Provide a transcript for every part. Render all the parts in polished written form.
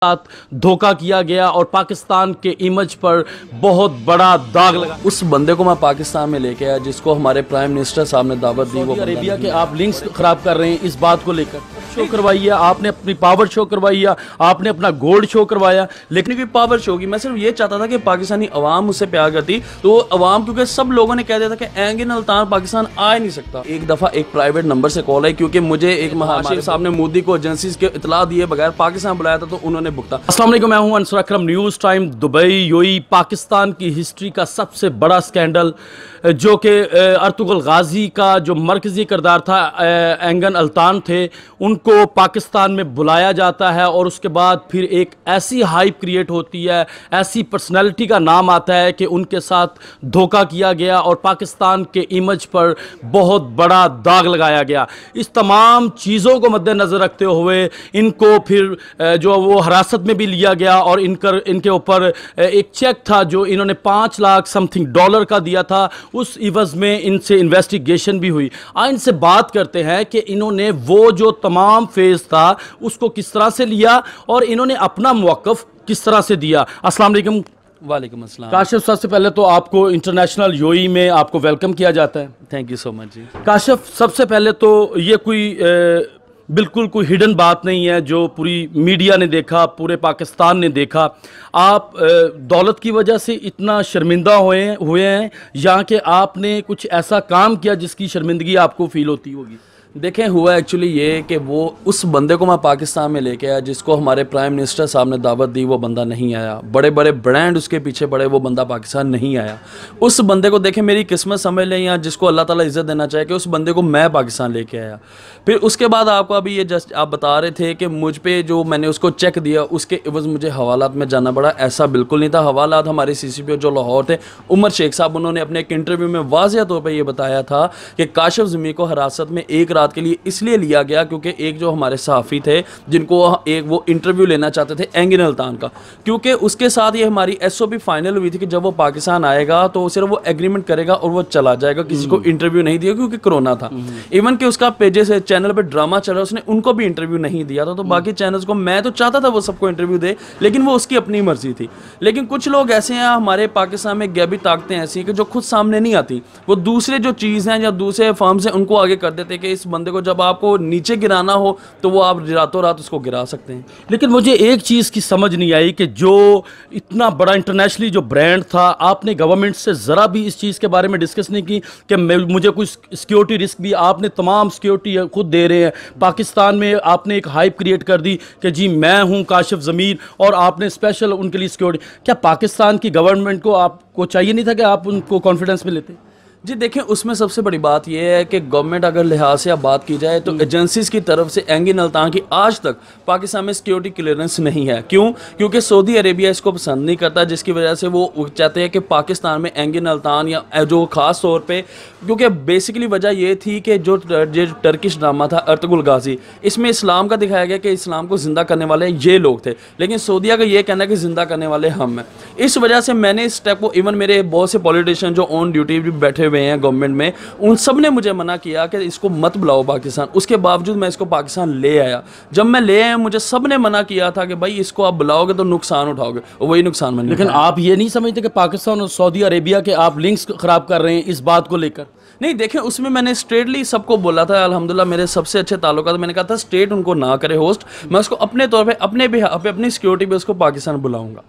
साथ धोखा किया गया और पाकिस्तान के इमेज पर बहुत बड़ा दाग लगा। उस बंदे को मैं पाकिस्तान में लेके आया जिसको हमारे प्राइम मिनिस्टर साहब ने दावत दी। वो अरेबिया के आप लिंक्स खराब कर रहे हैं, इस बात को लेकर शो करवाइए, आपने अपनी पावर शो करवाई, आपने अपना गोल्ड शो करवाया, लेकिन कोई पावर शो की मैं सिर्फ ये चाहता था कि पाकिस्तानी अवाम उससे प्यार करती। तो अवाम क्योंकि सब लोगों ने कह दिया था कि एंगिन अल्तान पाकिस्तान आ ही नहीं सकता। एक दफ़ा एक प्राइवेट नंबर से कॉल आई क्योंकि मुझे एक महाशिर साहब ने मोदी को एजेंसीज के इतला दिए बगैर पाकिस्तान बुलाया था, तो उन्होंने भुगता। अस्सलाम वालेकुम, मैं हूं Ansar Akram. News time Dubai UAE. Pakistan की हिस्ट्री का सबसे बड़ा स्कैंडल जो कि अर्तुगरुल गाजी का जो मरकज़ी किरदार था, एंगन अल्तान थे, उनको पाकिस्तान में बुलाया जाता है और उसके बाद फिर एक ऐसी हाइप क्रिएट होती है, ऐसी पर्सनैलिटी का नाम आता है कि उनके साथ धोखा किया गया और पाकिस्तान के इमेज पर बहुत बड़ा दाग लगाया गया। इस तमाम चीज़ों को मद्देनज़र रखते हुए इनको फिर जो वो हिरासत में भी लिया गया और इनके ऊपर एक चेक था जो इन्होंने 5 लाख समथिंग डॉलर का दिया था। उस इवज़ में इनसे इन्वेस्टिगेशन भी हुई। इनसे बात करते हैं कि इन्होंने वो जो तमाम फेज़ था उसको किस तरह से लिया और इन्होंने अपना मौक़िफ़ किस तरह से दिया। अस्सलाम वालेकुम। वालेकुम अस्सलाम। काशिफ, सबसे पहले तो आपको इंटरनेशनल यूएई में आपको वेलकम किया जाता है। थैंक यू सो मच जी। काशिफ, सबसे पहले तो ये कोई बिल्कुल कोई हिडन बात नहीं है, जो पूरी मीडिया ने देखा, पूरे पाकिस्तान ने देखा। आप दौलत की वजह से इतना शर्मिंदा हुए हैं या कि आपने कुछ ऐसा काम किया जिसकी शर्मिंदगी आपको फील होती होगी? देखें, हुआ एक्चुअली ये कि वो उस बंदे को मैं पाकिस्तान में लेके आया जिसको हमारे प्राइम मिनिस्टर साहब ने दावत दी। वो बंदा नहीं आया। बड़े बड़े ब्रांड उसके पीछे पड़े, वो बंदा पाकिस्तान नहीं आया। उस बंदे को देखें, मेरी किस्मत समझ लें या जिसको अल्लाह ताला इज़्ज़त देना चाहे कि उस बंदे को मैं पाकिस्तान लेके आया। फिर उसके बाद आपको अभी ये जस्ट आप बता रहे थे कि मुझ पर जो मैंने उसको चेक दिया उसके एवज़ मुझे हवालात में जाना पड़ा। ऐसा बिल्कुल नहीं था। हवालात हमारे CCPO जो लाहौर थे, उमर शेख साहब, उन्होंने अपने एक इंटरव्यू में वाज़ेह तौर पर यह बताया था कि काशिफ ज़मी को हिरासत में एक रात के लिए इसलिए लिया गया क्योंकि एक जो हमारे सहाफ़ी थे जिनको एक वो इंटरव्यू लेना चाहते थे एंगिन अल्तान का, क्योंकि उसके साथ ये हमारी SOP फाइनल हुई थी कि जब वो पाकिस्तान आएगा तो सिर्फ वो एग्रीमेंट करेगा और वो चला जाएगा, किसी को इंटरव्यू नहीं दिया क्योंकि कोरोना था। इवन कि उसका पेजेस चैनल पर ड्रामा चल रहा, उसने उनको भी इंटरव्यू नहीं दिया था। तो बाकी चैनल्स को मैं तो चाहता था वो सबको इंटरव्यू दे, लेकिन वो उसकी अपनी मर्जी थी। लेकिन कुछ लोग ऐसे हैं हमारे पाकिस्तान में, गैबी ताकतें ऐसी हैं कि जो खुद सामने नहीं आती, वो दूसरे जो चीज़ हैं या दूसरे फर्म्स हैं उनको आगे कर देते कि इस बंदे को जब आपको नीचे गिराना हो तो वो आप रातों रात उसको गिरा सकते हैं। लेकिन मुझे एक चीज़ की समझ नहीं आई कि जो इतना बड़ा इंटरनेशनली जो ब्रांड था, आपने गवर्नमेंट से ज़रा भी इस चीज़ के बारे में डिस्कस नहीं की कि मुझे कुछ सिक्योरिटी रिस्क भी, आपने तमाम सिक्योरिटी खुद दे रहे हैं। पाकिस्तान में आपने एक हाइप क्रिएट कर दी कि जी मैं हूँ काशिफ ज़मीर और आपने स्पेशल उनके लिए सिक्योरिटी। क्या पाकिस्तान की गवर्नमेंट को आपको चाहिए नहीं था कि आप उनको कॉन्फिडेंस में लेते? जी देखें, उसमें सबसे बड़ी बात यह है कि गवर्नमेंट अगर लिहाज से आप बात की जाए तो एजेंसीज की तरफ से एंगिन अल्तान की आज तक पाकिस्तान में सिक्योरिटी क्लियरेंस नहीं है। क्यों? क्योंकि सऊदी अरेबिया इसको पसंद नहीं करता, जिसकी वजह से वो चाहते हैं कि पाकिस्तान में एंगिन अल्तान या जो ख़ास तौर पे, क्योंकि बेसिकली वजह ये थी कि जो टर्किश ड्रामा था अर्तुगरुल गाजी, इसमें इस्लाम का दिखाया गया कि इस्लाम को ज़िंदा करने वाले ये लोग थे, लेकिन सऊदीया का ये कहना है कि ज़िंदा करने वाले हम हैं। इस वजह से मैंने इस स्टेप को, इवन मेरे बहुत से पॉलिटिशियन जो ऑन ड्यूटी भी बैठे हुए हैं गवर्नमेंट में, उन सब ने मुझे मना किया कि इसको मत बुलाओ पाकिस्तान। उसके बावजूद मैं इसको पाकिस्तान ले आया। जब मैं ले आया मुझे सब ने मना किया था कि भाई इसको आप बुलाओगे तो नुकसान उठाओगे, और वही नुकसान मैंने। लेकिन आप ये नहीं समझते कि पाकिस्तान और सऊदी अरेबिया के आप लिंक्स खराब कर रहे हैं इस बात को लेकर? नहीं, देखें, उसमें मैंने स्ट्रेटली सबको बोला था, अल्हम्दुलिल्लाह मेरे सबसे अच्छे ताल्लुकात, मैंने कहा था स्टेट उनको ना करे होस्ट, मैं उसको अपने तौर पे अपने बिहाफ पे अपनी सिक्योरिटी पे उसको पाकिस्तान बुलाऊंगा।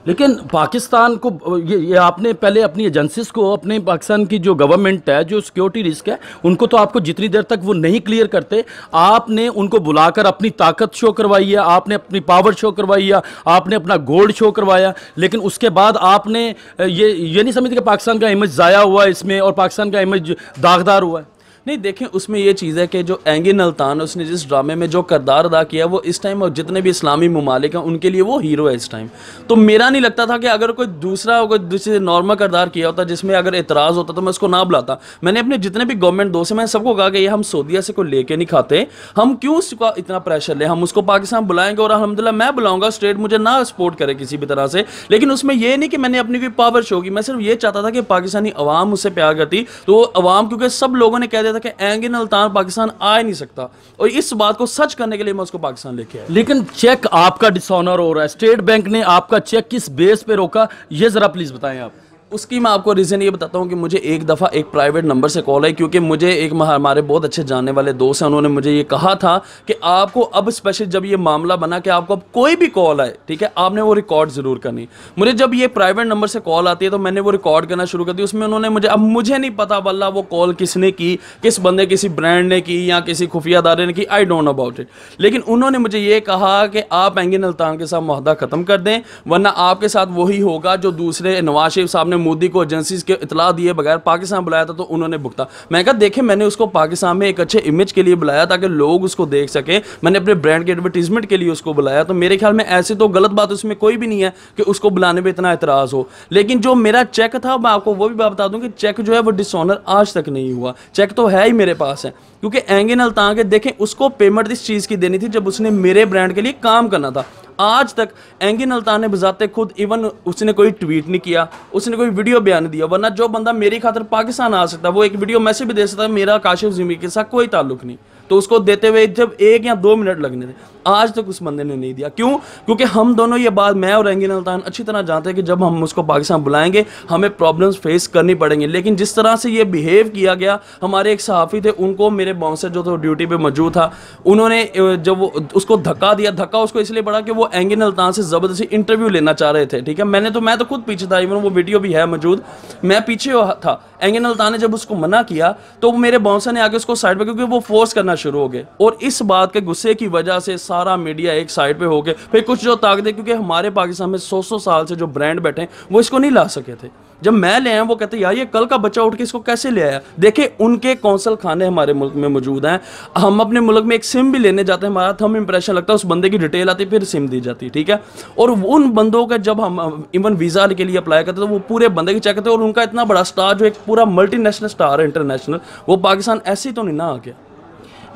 लेकिन पाकिस्तान को ये आपने पहले अपनी एजेंसीज को, अपने पाकिस्तान की जो गवर्नमेंट है, जो सिक्योरिटी रिस्क है, उनको तो आपको जितनी देर तक वो नहीं क्लियर करते, आपने उनको बुलाकर अपनी ताकत शो करवाई है, आपने अपनी पावर शो करवाई है, आपने अपना गोल्ड शो करवाया। लेकिन उसके बाद आपने ये नहीं समझते कि पाकिस्तान का इमेज ज़ाया हुआ है इसमें और पाकिस्तान का इमेज दागदार हुआ है? नहीं, देखें, उसमें ये चीज़ है कि जो एंगिन अल्तान उसने जिस ड्रामे में जो किरदार अदा किया वो इस टाइम, और जितने भी इस्लामी ममालिक हैं उनके लिए वो हीरो है इस टाइम। तो मेरा नहीं लगता था कि अगर कोई दूसरे नॉर्मल किरदार किया होता जिसमें अगर एतराज़ होता तो मैं उसको ना बुलाता। मैंने अपने जितने भी गवर्नमेंट दोस्त हैं, मैंने सबको कहा कि ये हम सऊदीया से कोई लेके नहीं खाते, हम क्यों उसका इतना प्रेशर ले, हम उसको पाकिस्तान बुलाएंगे और अल्हम्दुलिल्लाह मैं बुलाऊंगा, स्टेट मुझे ना सपोर्ट करे किसी भी तरह से। लेकिन उसमें यह नहीं कि मैंने अपनी कोई पावर शो की, मैं सिर्फ ये चाहता था कि पाकिस्तानी अवाम उससे प्यार करती। तो अवाम, क्योंकि सब लोगों ने कह दिया था था कि एंगिन अल्तान पाकिस्तान आ ही नहीं सकता, और इस बात को सच करने के लिए मैं उसको पाकिस्तान लेके आया। लेकिन चेक आपका डिसऑनर हो रहा है, स्टेट बैंक ने आपका चेक किस बेस पे रोका, ये जरा प्लीज बताएं आप। उसकी मैं आपको रीज़न ये बताता हूँ कि मुझे एक दफ़ा एक प्राइवेट नंबर से कॉल आई, क्योंकि मुझे एक हमारे बहुत अच्छे जानने वाले दोस्त हैं, उन्होंने मुझे ये कहा था कि आपको अब स्पेशल जब ये मामला बना कि आपको अब कोई भी कॉल आए, ठीक है, आपने वो रिकॉर्ड ज़रूर करनी। मुझे जब ये प्राइवेट नंबर से कॉल आती है तो मैंने वो रिकॉर्ड करना शुरू कर दी। उसमें उन्होंने मुझे, अब मुझे नहीं पता वल्ला वो कॉल किसने की, किस बंदे, किसी ब्रांड ने की या किसी खुफिया अदारे ने की, I don't know about it. लेकिन उन्होंने मुझे ये कहा कि आप एंगिन अल्तान के साथ मुआहदा ख़त्म कर दें, वरना आपके साथ वही होगा जो दूसरे नवाज शरीफ साहब ने मोदी को एजेंसी के इतला दिए बगैर पाकिस्तान बुलाया था तो उन्होंने भुगता। मैं कहा देखें, मैंने उसको पाकिस्तान में एक अच्छे इमेज के लिए बुलाया ताकि लोग उसको देख सकें, मैंने अपने ब्रांड के एडवर्टीजमेंट के लिए उसको बुलाया, तो मेरे ख्याल में ऐसे तो गलत बात उसमें कोई भी नहीं है कि उसको बुलाने पे इतना एतराज़ हो। लेकिन जो मेरा चेक था, मैं आपको वो भी बात बता दूं कि चेक जो है वो डिसऑनर आज तक नहीं हुआ, चेक तो है ही मेरे पास है, क्योंकि एंगिन अल्तान के देखें उसको पेमेंट इस चीज़ की देनी थी जब उसने मेरे ब्रांड के लिए काम करना था। आज तक एंगिन अल्तान ने बजाते खुद, इवन उसने कोई ट्वीट नहीं किया, उसने कोई वीडियो बयान नहीं दिया, वरना जो बंदा मेरी खातिर पाकिस्तान आ सकता है वो एक वीडियो मैसेज भी दे सकता है, मेरा काशिफ ज़मीर के साथ कोई ताल्लुक नहीं, तो उसको देते हुए जब 1 या 2 मिनट लगने थे, आज तक उस बंदे ने नहीं दिया। क्यों? क्योंकि हम दोनों ये बात, मैं और एंगिन अल्तान अच्छी तरह जानते हैं कि जब हम उसको पाकिस्तान बुलाएंगे हमें प्रॉब्लम्स फेस करनी पड़ेंगी। लेकिन जिस तरह से ये बिहेव किया गया, हमारे एक सहाफ़ी थे, उनको मेरे बाउंसर जो तो ड्यूटी पे मौजूद था, उन्होंने जब वो उसको धक्का दिया, धक्का उसको इसलिए पड़ा कि वो एंगिन अल्तान से ज़बरदस्ती इंटरव्यू लेना चाह रहे थे, ठीक है। मैं तो खुद पीछे था, इवन वो वीडियो भी है मौजूद, मैं पीछे था। एंगिन अल्तान ने जब उसको मना किया तो मेरे बाउंसर ने आके उसको साइड पे, क्योंकि वो फोर्स करना शुरू हो गए, और इस बात के गुस्से की वजह से सारा मीडिया एक साइड पे हो गए। फिर कुछ जो ताकत, क्योंकि हमारे पाकिस्तान में 100 साल से जो ब्रांड बैठे हैं वो इसको नहीं ला सके थे, जब मैं ले आया वो कहते यार ये कल का बच्चा उठ के इसको कैसे ले आया। देखिए उनके कौंसल खाने हमारे मुल्क में मौजूद हैं, हम अपने मुल्क में एक सिम भी लेने जाते हैं, हमारा थंब इंप्रेशन लगता है, उस बंदे की डिटेल आती है, फिर सिम दी जाती है, ठीक है। और उन बंदों का जब हम इवन वीज़ा के लिए अप्लाई करते तो वो पूरे बंदे की चेक करते, और उनका इतना बड़ा स्टार जो एक पूरा मल्टीनेशनल स्टार है, इंटरनेशनल, वो पाकिस्तान ऐसे ही तो नहीं ना आ गया।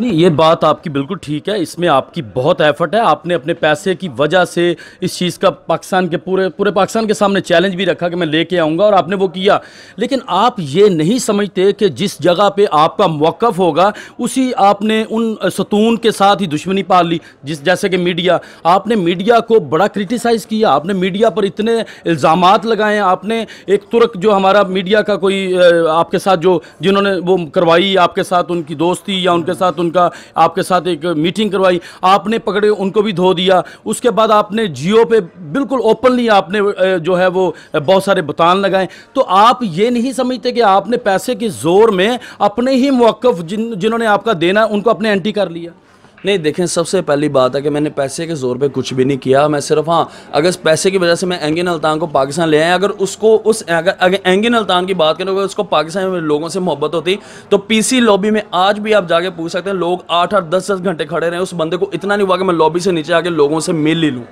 नहीं, ये बात आपकी बिल्कुल ठीक है, इसमें आपकी बहुत एफर्ट है, आपने अपने पैसे की वजह से इस चीज़ का पाकिस्तान के पूरे पाकिस्तान के सामने चैलेंज भी रखा कि मैं लेके आऊँगा, और आपने वो किया। लेकिन आप ये नहीं समझते कि जिस जगह पे आपका मौक़िफ़ होगा उसी आपने उन सतून के साथ ही दुश्मनी पाल ली, जैसे कि मीडिया, आपने मीडिया को बड़ा क्रिटिसाइज़ किया, आपने मीडिया पर इतने इल्ज़ामात लगाए, आपने एक तुर्क जो हमारा मीडिया का कोई आपके साथ जो जिन्होंने वो करवाई आपके साथ उनकी दोस्ती या उनके साथ उनका आपके साथ एक मीटिंग करवाई, आपने पकड़े उनको भी धो दिया। उसके बाद आपने जियो पे बिल्कुल ओपनली आपने जो है वो बहुत सारे बुतान लगाए। तो आप ये नहीं समझते कि आपने पैसे के जोर में अपने ही मौक़िफ़ जिन्होंने आपका देना उनको अपने एंटी कर लिया? नहीं, देखें, सबसे पहली बात है कि मैंने पैसे के ज़ोर पे कुछ भी नहीं किया। मैं सिर्फ, हाँ, अगर पैसे की वजह से मैं एंगिन अल्तान को पाकिस्तान ले आया, अगर एंगिन अल्तान की बात करें, अगर उसको पाकिस्तान में लोगों से मोहब्बत होती तो पीसी लॉबी में आज भी आप जाके पूछ सकते हैं, लोग 8-8 10-10 घंटे खड़े रहे, उस बंदे को इतना नहीं हुआ कि मैं लॉबी से नीचे आके लोगों से मिल ही लूँ।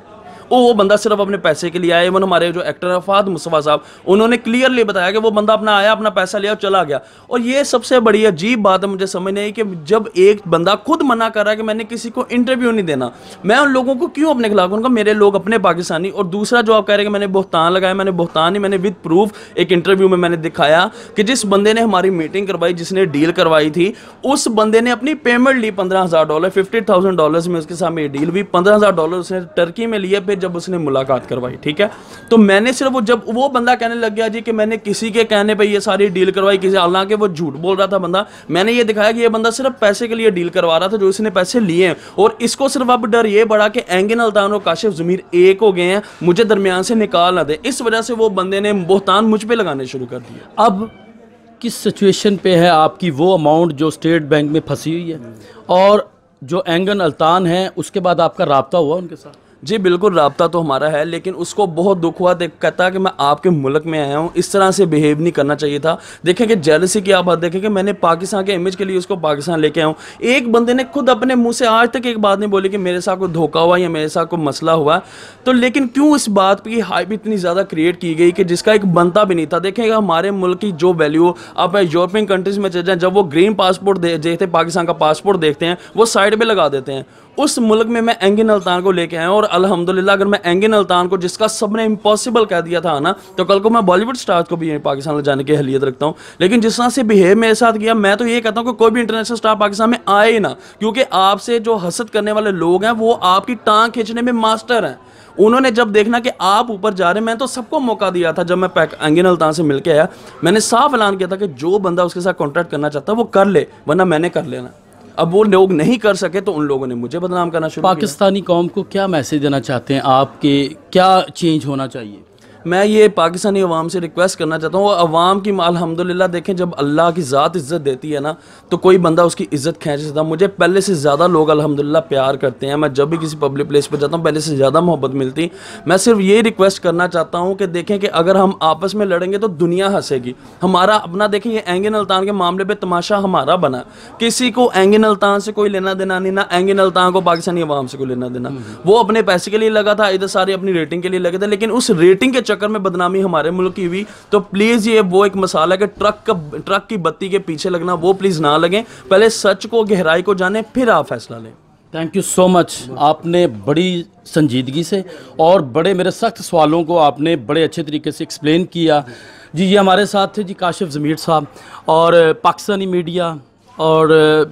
वो बंदा सिर्फ अपने पैसे के लिए आया। इवन हमारे जो एक्टर है फहद मुस्तफ़ा साहब, उन्होंने क्लियरली बताया कि वो बंदा अपना आया, अपना पैसा लिया और चला गया। और ये सबसे बड़ी अजीब बात है मुझे समझ नहीं आई कि जब एक बंदा खुद मना कर रहा है कि मैंने किसी को इंटरव्यू नहीं देना, मैं उन लोगों को क्यों अपने खिलाफ उनका, मेरे लोग अपने पाकिस्तानी। और दूसरा जो आप कह रहे हैं कि मैंने बहुतान लगाया, मैंने बहुतान नहीं, मैंने विद प्रूफ एक इंटरव्यू में मैंने दिखाया कि जिस बंदे ने हमारी मीटिंग करवाई, जिसने डील करवाई थी, उस बंदे ने अपनी पेमेंट ली $15,000, $50,000 में उसके साथ मेरी डील हुई। $15,000 उसने टर्की में लिए, फिर जब उसने मुलाकात करवाई, ठीक है। तो मैंने सिर्फ जब वो बंदा कहने लग गया जी कि मैंने किसी के कहने पे ये सारी डील करवाई, किसी, हालांकि वो झूठ बोल रहा था बंदा, मैंने ये दिखाया कि ये बंदा सिर्फ पैसे के लिए डील करवा रहा था जो इसने पैसे लिए हैं। और इसको सिर्फ अब डर ये बढ़ा कि एंगिन अल्तान और काशिफ ज़मीर एक हो गए हैं, मुझे दरमियान से निकाल ना दे, इस वजह से वो बंदे ने बहुतान मुझ पे लगाने शुरू कर दिया। अब किस सिचुएशन पे है आपकी वो अमाउंट जो स्टेट बैंक में फंसी हुई है, और जो एंगिन अल्तान है उसके बाद आपका राब्ता हुआ उनके साथ? जी बिल्कुल, राब्ता तो हमारा है, लेकिन उसको बहुत दुख हुआ, कहता कि मैं आपके मुल्क में आया हूँ, इस तरह से बिहेव नहीं करना चाहिए था। देखें कि जेलसी की आप बात देखें कि मैंने पाकिस्तान के इमेज के लिए उसको पाकिस्तान लेके आया हूँ। एक बंदे ने खुद अपने मुंह से आज तक एक बात नहीं बोली कि मेरे साथ कोई धोखा हुआ या मेरे साथ कोई मसला हुआ। तो लेकिन क्यों इस बात की हाइप इतनी ज़्यादा क्रिएट की गई कि जिसका एक बनता भी नहीं था। देखेंगे हमारे मुल्क की जो वैल्यू, आप यूरोपियन कंट्रीज़ में चले जाएँ, जब वो ग्रीन पासपोर्ट देखते, पाकिस्तान का पासपोर्ट देखते हैं, वो साइड पर लगा देते हैं। उस मुल्क में मैं एंगिन अल्तान को लेके आया और अल्हम्दुलिल्लाह अगर मैं एंगिन अल्तान को, जिसका सबने इम्पॉसिबल कह दिया था ना, तो कल को मैं बॉलीवुड स्टार्स को भी पाकिस्तान ले जाने की अहलियत रखता हूँ। लेकिन जिस तरह से बिहेव मेरे साथ किया, मैं तो ये कहता हूँ कि कोई भी इंटरनेशनल स्टार पाकिस्तान में आए ही ना, क्योंकि आपसे जो हसद करने वाले लोग हैं वो आपकी टांग खींचने में मास्टर हैं। उन्होंने जब देखना कि आप ऊपर जा रहे हैं, मैं तो सबको मौका दिया था। जब मैं एंगिन अल्तान से मिल के आया, मैंने साफ ऐलान किया था कि जो बंदा उसके साथ कॉन्ट्रैक्ट करना चाहता है वो कर ले, वरना मैंने कर लेना। अब वो लोग नहीं कर सके तो उन लोगों ने मुझे बदनाम करना शुरू किया। पाकिस्तानी कौम को क्या मैसेज देना चाहते हैं आपके, क्या चेंज होना चाहिए? मैं ये पाकिस्तानी अवाम से रिक्वेस्ट करना चाहता हूँ, अवाम की अल्हम्दुलिल्लाह देखें, जब अल्लाह की ज़ात इज़्ज़त देती है ना, तो कोई बंदा उसकी इज़्ज़त खींच सकता। मुझे पहले से ज़्यादा लोग अल्हम्दुलिल्लाह प्यार करते हैं। मैं जब भी किसी पब्लिक प्लेस पर जाता हूँ पहले से ज़्यादा मोहब्बत मिलती। मैं सिर्फ ये रिक्वेस्ट करना चाहता हूँ कि देखें कि अगर हम आपस में लड़ेंगे तो दुनिया हंसेगी। हमारा अपना देखें, ये एंगिन अल्तान के मामले पर तमाशा हमारा बना, किसी को एंगिन अल्तान से कोई लेना देना नहीं, ना एंगिन अल्तान को पाकिस्तानी अवाम से कोई लेना देना। वो अपने पैसे के लिए लगा था, इधर सारे अपनी रेटिंग के लिए लगे थे, लेकिन उस रेटिंग के चक्कर में बदनामी हमारे मुल्क की हुई। तो प्लीज़ ये वो एक मसाला है कि ट्रक की बत्ती के पीछे लगना, वो प्लीज़ ना लगें। पहले सच को, गहराई को जानें, फिर आप फैसला लें। Thank you so much. आपने बड़ी संजीदगी से और बड़े मेरे सख्त सवालों को आपने बड़े अच्छे तरीके से एक्सप्लेन किया जी। ये हमारे साथ थे जी काशिफ ज़मीर साहब, और पाकिस्तानी मीडिया और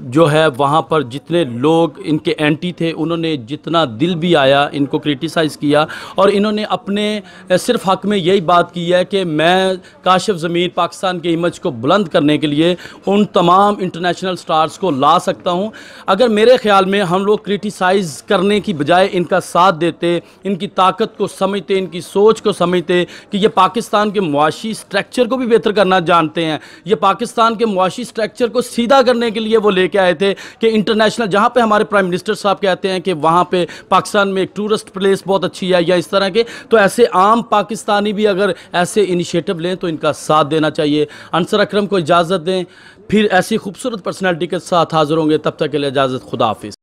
जो है वहाँ पर जितने लोग इनके एंटी थे, उन्होंने जितना दिल भी आया इनको क्रिटिसाइज़ किया, और इन्होंने अपने सिर्फ हक़ में यही बात की है कि मैं काशिफ ज़मीर पाकिस्तान के इमेज को बुलंद करने के लिए उन तमाम इंटरनेशनल स्टार्स को ला सकता हूँ। अगर मेरे ख़्याल में हम लोग क्रिटिसाइज़ करने की बजाय इनका साथ देते, इनकी ताकत को समझते, इनकी सोच को समझते कि ये पाकिस्तान के मुआशी स्ट्रक्चर को भी बेहतर करना जानते हैं, ये पाकिस्तान के मुआशी स्ट्रक्चर को सीधा करने के लिए वो लेके आए थे कि इंटरनेशनल, जहां पे हमारे प्राइम मिनिस्टर साहब कहते हैं कि वहां पे पाकिस्तान में एक टूरिस्ट प्लेस बहुत अच्छी है या इस तरह के, तो ऐसे आम पाकिस्तानी भी अगर ऐसे इनिशिएटिव लें तो इनका साथ देना चाहिए। अंसर अकरम को इजाज़त दें, फिर ऐसी खूबसूरत पर्सनैलिटी के साथ हाजिर होंगे। तब तक के लिए इजाज़त, खुदा हाफिज़।